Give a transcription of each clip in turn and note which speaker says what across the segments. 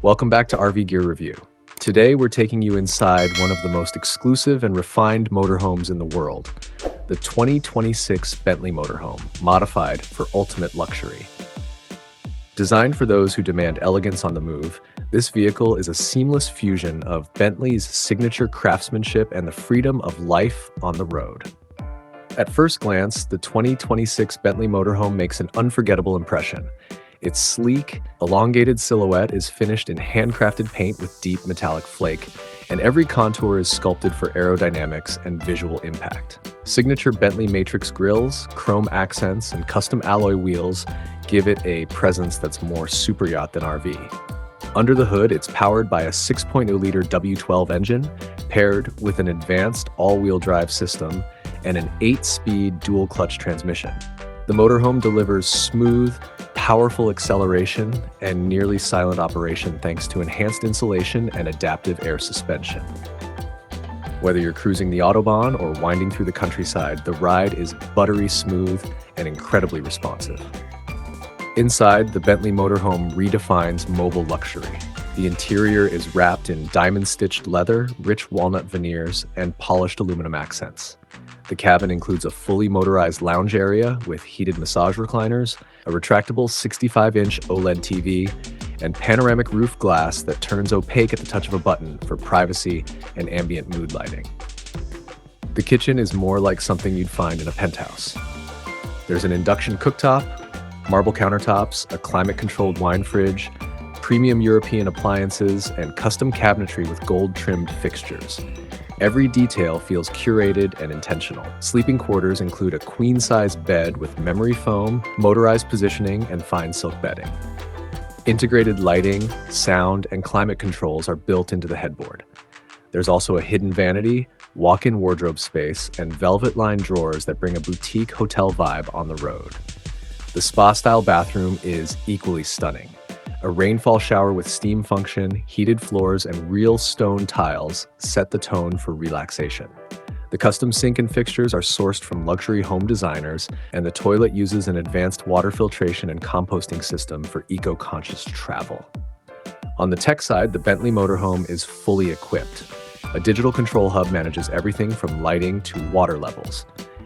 Speaker 1: Welcome back to RV Gear Review. Today we're taking you inside one of the most exclusive and refined motorhomes in the world, the 2026 Bentley Motorhome, modified for ultimate luxury. Designed for those who demand elegance on the move, this vehicle is a seamless fusion of Bentley's signature craftsmanship and the freedom of life on the road. At first glance, the 2026 Bentley Motorhome makes an unforgettable impression. Its sleek, elongated silhouette is finished in handcrafted paint with deep metallic flake, and every contour is sculpted for aerodynamics and visual impact. Signature Bentley Matrix grills, chrome accents, and custom alloy wheels give it a presence that's more super yacht than RV. Under the hood, it's powered by a 6.0-liter W12 engine, paired with an advanced all-wheel drive system and an 8-speed dual-clutch transmission. The motorhome delivers smooth, powerful acceleration and nearly silent operation thanks to enhanced insulation and adaptive air suspension. Whether you're cruising the Autobahn or winding through the countryside, the ride is buttery smooth and incredibly responsive. Inside, the Bentley Motorhome redefines mobile luxury. The interior is wrapped in diamond-stitched leather, rich walnut veneers, and polished aluminum accents. The cabin includes a fully motorized lounge area with heated massage recliners, a retractable 65-inch OLED TV, and panoramic roof glass that turns opaque at the touch of a button for privacy and ambient mood lighting. The kitchen is more like something you'd find in a penthouse. There's an induction cooktop, marble countertops, a climate-controlled wine fridge, premium European appliances, and custom cabinetry with gold-trimmed fixtures. Every detail feels curated and intentional. Sleeping quarters include a queen-size bed with memory foam, motorized positioning, and fine silk bedding. Integrated lighting, sound, and climate controls are built into the headboard. There's also a hidden vanity, walk-in wardrobe space, and velvet-lined drawers that bring a boutique hotel vibe on the road. The spa-style bathroom is equally stunning. A rainfall shower with steam function, heated floors, and real stone tiles set the tone for relaxation. The custom sink and fixtures are sourced from luxury home designers, and the toilet uses an advanced water filtration and composting system for eco-conscious travel. On the tech side, the Bentley Motorhome is fully equipped. A digital control hub manages everything from lighting to water levels.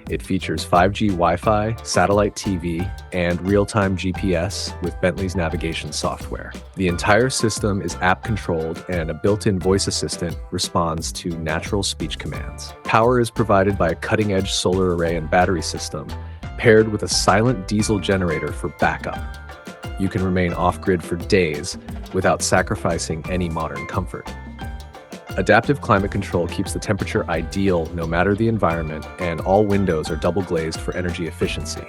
Speaker 1: It features 5G Wi-Fi, satellite TV, and real-time GPS with Bentley's navigation software. The entire system is app-controlled, and a built-in voice assistant responds to natural speech commands. Power is provided by a cutting-edge solar array and battery system, paired with a silent diesel generator for backup. You can remain off-grid for days without sacrificing any modern comfort. Adaptive climate control keeps the temperature ideal no matter the environment, and all windows are double glazed for energy efficiency.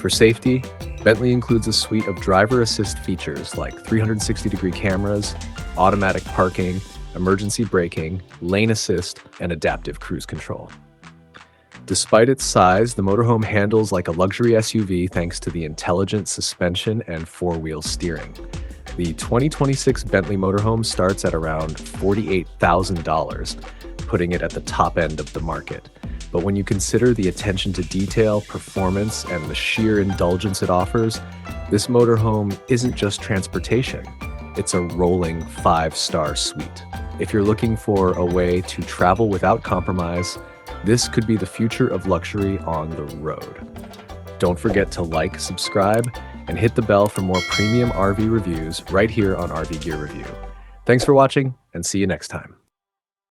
Speaker 1: For safety, Bentley includes a suite of driver assist features like 360-degree cameras, automatic parking, emergency braking, lane assist, and adaptive cruise control. Despite its size, the motorhome handles like a luxury SUV thanks to the intelligent suspension and four-wheel steering. The 2026 Bentley Motorhome starts at around $48,000, putting it at the top end of the market. But when you consider the attention to detail, performance, and the sheer indulgence it offers, this motorhome isn't just transportation. It's a rolling 5-star suite. If you're looking for a way to travel without compromise, this could be the future of luxury on the road. Don't forget to like, subscribe, and hit the bell for more premium RV reviews right here on RV Gear Review. Thanks for watching, and see you next time.